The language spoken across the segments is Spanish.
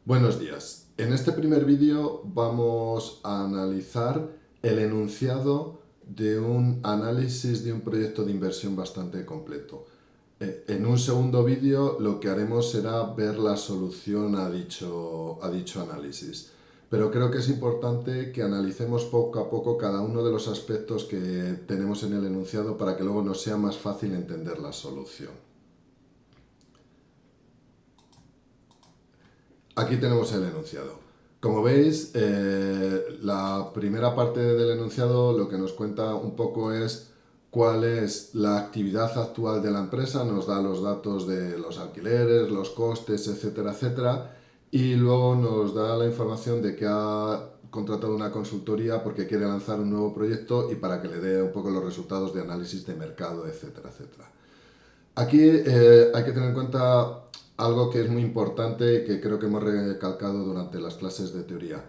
Buenos días. En este primer vídeo vamos a analizar el enunciado de un análisis de un proyecto de inversión bastante completo. En un segundo vídeo lo que haremos será ver la solución a dicho análisis. Pero creo que es importante que analicemos poco a poco cada uno de los aspectos que tenemos en el enunciado para que luego nos sea más fácil entender la solución. Aquí tenemos el enunciado. Como veis, la primera parte del enunciado lo que nos cuenta un poco es cuál es la actividad actual de la empresa, nos da los datos de los alquileres, los costes, etcétera, etcétera, y luego nos da la información de que ha contratado una consultoría porque quiere lanzar un nuevo proyecto y para que le dé un poco los resultados de análisis de mercado, etcétera, etcétera. Aquí hay que tener en cuenta algo que es muy importante y que creo que hemos recalcado durante las clases de teoría.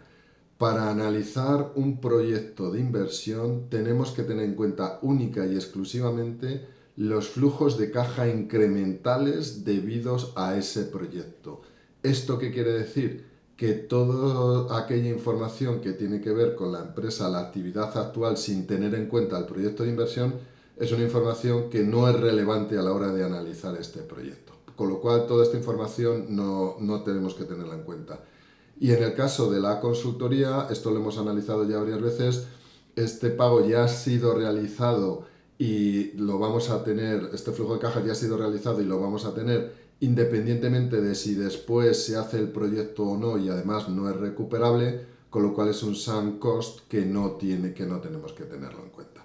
Para analizar un proyecto de inversión tenemos que tener en cuenta única y exclusivamente los flujos de caja incrementales debidos a ese proyecto. ¿Esto qué quiere decir? Que toda aquella información que tiene que ver con la empresa, la actividad actual, sin tener en cuenta el proyecto de inversión, es una información que no es relevante a la hora de analizar este proyecto. Con lo cual, toda esta información no tenemos que tenerla en cuenta. Y en el caso de la consultoría, esto lo hemos analizado ya varias veces, este pago ya ha sido realizado y lo vamos a tener, este flujo de caja ya ha sido realizado y lo vamos a tener independientemente de si después se hace el proyecto o no y además no es recuperable, con lo cual es un sunk cost que no tenemos que tenerlo en cuenta.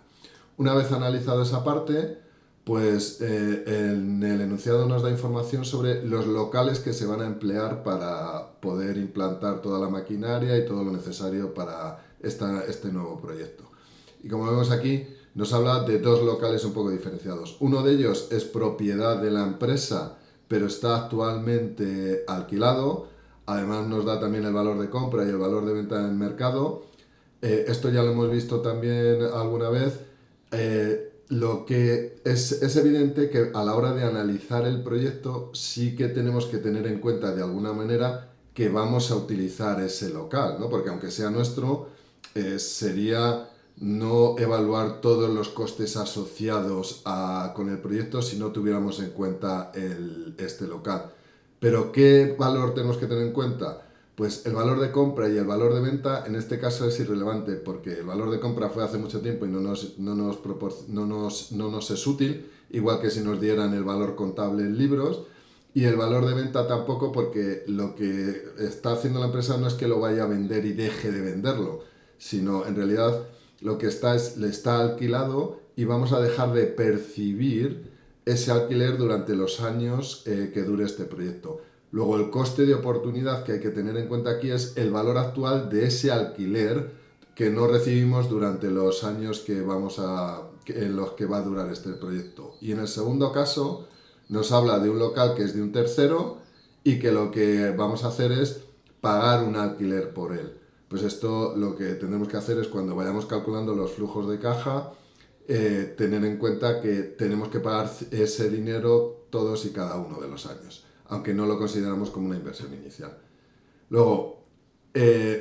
Una vez analizado esa parte, pues en el enunciado nos da información sobre los locales que se van a emplear para poder implantar toda la maquinaria y todo lo necesario para este nuevo proyecto. Y como vemos aquí, nos habla de dos locales un poco diferenciados. Uno de ellos es propiedad de la empresa, pero está actualmente alquilado. Además nos da también el valor de compra y el valor de venta en el mercado. Esto ya lo hemos visto también alguna vez. Lo que es evidente que a la hora de analizar el proyecto sí que tenemos que tener en cuenta de alguna manera que vamos a utilizar ese local, ¿no? Porque aunque sea nuestro, sería no evaluar todos los costes asociados con el proyecto si no tuviéramos en cuenta este local. Pero ¿qué valor tenemos que tener en cuenta? Pues el valor de compra y el valor de venta en este caso es irrelevante porque el valor de compra fue hace mucho tiempo y no nos es útil, igual que si nos dieran el valor contable en libros, y el valor de venta tampoco porque lo que está haciendo la empresa no es que lo vaya a vender y deje de venderlo, sino en realidad lo que está es le está alquilado y vamos a dejar de percibir ese alquiler durante los años que dure este proyecto. Luego el coste de oportunidad que hay que tener en cuenta aquí es el valor actual de ese alquiler que no recibimos durante los años en los que va a durar este proyecto. Y en el segundo caso nos habla de un local que es de un tercero y que lo que vamos a hacer es pagar un alquiler por él. Pues esto lo que tendremos que hacer es cuando vayamos calculando los flujos de caja, tener en cuenta que tenemos que pagar ese dinero todos y cada uno de los años, aunque no lo consideramos como una inversión inicial. Luego,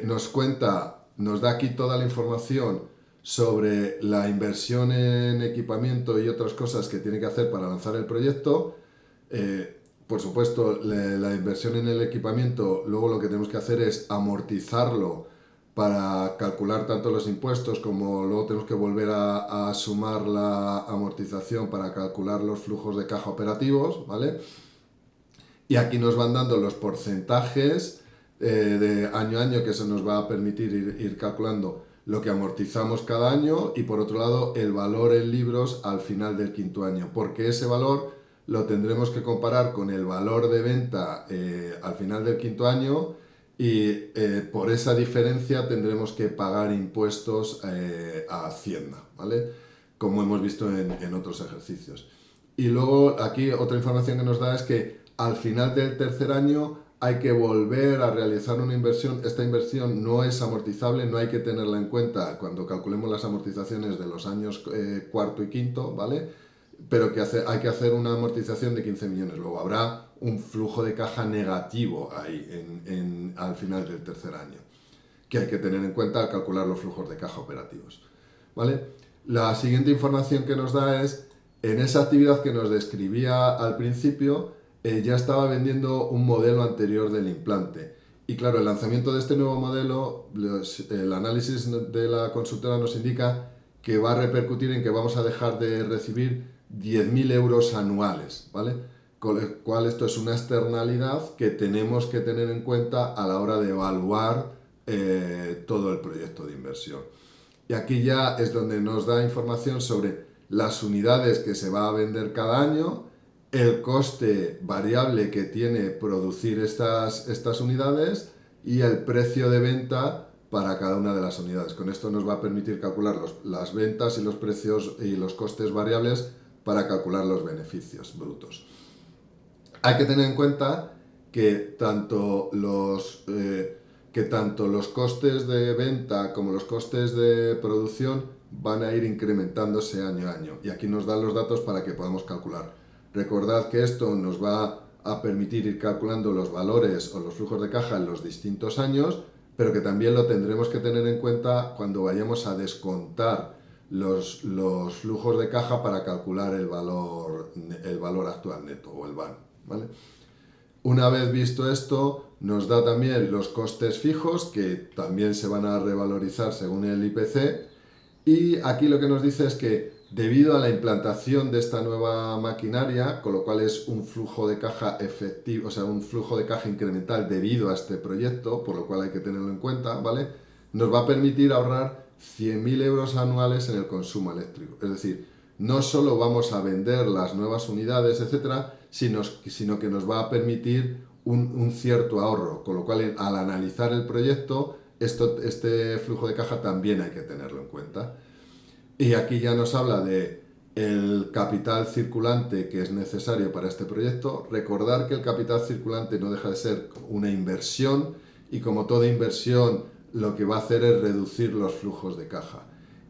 nos da aquí toda la información sobre la inversión en equipamiento y otras cosas que tiene que hacer para lanzar el proyecto. Por supuesto, la inversión en el equipamiento, luego lo que tenemos que hacer es amortizarlo para calcular tanto los impuestos como luego tenemos que volver a sumar la amortización para calcular los flujos de caja operativos, ¿vale? Y aquí nos van dando los porcentajes de año a año que eso nos va a permitir ir calculando lo que amortizamos cada año y por otro lado el valor en libros al final del quinto año, porque ese valor lo tendremos que comparar con el valor de venta al final del quinto año y por esa diferencia tendremos que pagar impuestos a Hacienda, ¿vale? Como hemos visto en otros ejercicios. Y luego aquí otra información que nos da es que al final del tercer año hay que volver a realizar una inversión. Esta inversión no es amortizable, no hay que tenerla en cuenta cuando calculemos las amortizaciones de los años cuarto y quinto, ¿vale? Pero hay que hacer una amortización de 15 millones. Luego habrá un flujo de caja negativo ahí al final del tercer año, que hay que tener en cuenta al calcular los flujos de caja operativos, ¿vale? La siguiente información que nos da es, en esa actividad que nos describía al principio, ya estaba vendiendo un modelo anterior del implante. Y claro, el lanzamiento de este nuevo modelo, el análisis de la consultora nos indica que va a repercutir en que vamos a dejar de recibir 10.000 euros anuales, ¿vale? Con lo cual esto es una externalidad que tenemos que tener en cuenta a la hora de evaluar todo el proyecto de inversión. Y aquí ya es donde nos da información sobre las unidades que se va a vender cada año, el coste variable que tiene producir estas unidades y el precio de venta para cada una de las unidades. Con esto nos va a permitir calcular las ventas y los precios y los costes variables para calcular los beneficios brutos. Hay que tener en cuenta que tanto los costes de venta como los costes de producción van a ir incrementándose año a año. Y aquí nos dan los datos para que podamos calcular. Recordad que esto nos va a permitir ir calculando los valores o los flujos de caja en los distintos años, pero que también lo tendremos que tener en cuenta cuando vayamos a descontar los flujos de caja para calcular el valor actual neto o el VAN, ¿vale? Una vez visto esto, nos da también los costes fijos, que también se van a revalorizar según el IPC, y aquí lo que nos dice es que debido a la implantación de esta nueva maquinaria, con lo cual es un flujo de caja efectivo, o sea, un flujo de caja incremental debido a este proyecto, por lo cual hay que tenerlo en cuenta, ¿vale? Nos va a permitir ahorrar 100.000 euros anuales en el consumo eléctrico. Es decir, no solo vamos a vender las nuevas unidades, etcétera, sino que nos va a permitir un cierto ahorro, con lo cual al analizar el proyecto, este flujo de caja también hay que tenerlo en cuenta. Y aquí ya nos habla de el capital circulante que es necesario para este proyecto. Recordar que el capital circulante no deja de ser una inversión y como toda inversión lo que va a hacer es reducir los flujos de caja.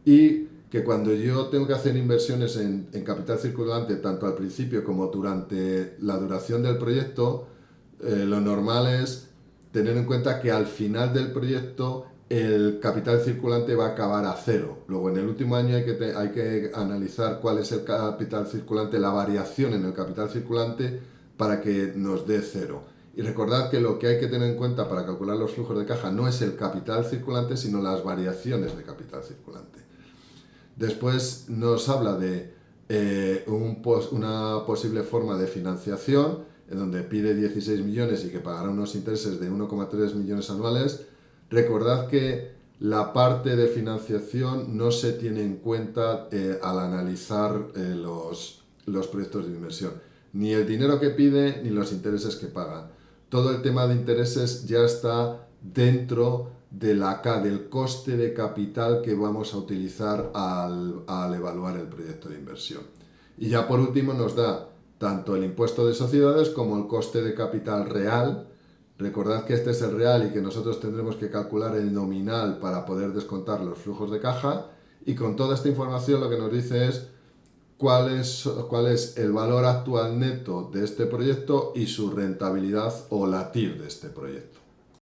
Y que cuando yo tengo que hacer inversiones en capital circulante, tanto al principio como durante la duración del proyecto, lo normal es tener en cuenta que al final del proyecto el capital circulante va a acabar a cero. Luego en el último año hay que analizar cuál es el capital circulante, la variación en el capital circulante para que nos dé cero. Y recordad que lo que hay que tener en cuenta para calcular los flujos de caja no es el capital circulante, sino las variaciones de capital circulante. Después nos habla de una posible forma de financiación, en donde pide 16 millones y que pagará unos intereses de 1,3 millones anuales. Recordad que la parte de financiación no se tiene en cuenta al analizar los proyectos de inversión. Ni el dinero que pide ni los intereses que pagan. Todo el tema de intereses ya está dentro del coste de capital que vamos a utilizar al evaluar el proyecto de inversión. Y ya por último nos da tanto el impuesto de sociedades como el coste de capital real. Recordad que este es el real y que nosotros tendremos que calcular el nominal para poder descontar los flujos de caja. Y con toda esta información lo que nos dice es cuál es el valor actual neto de este proyecto y su rentabilidad o la TIR de este proyecto.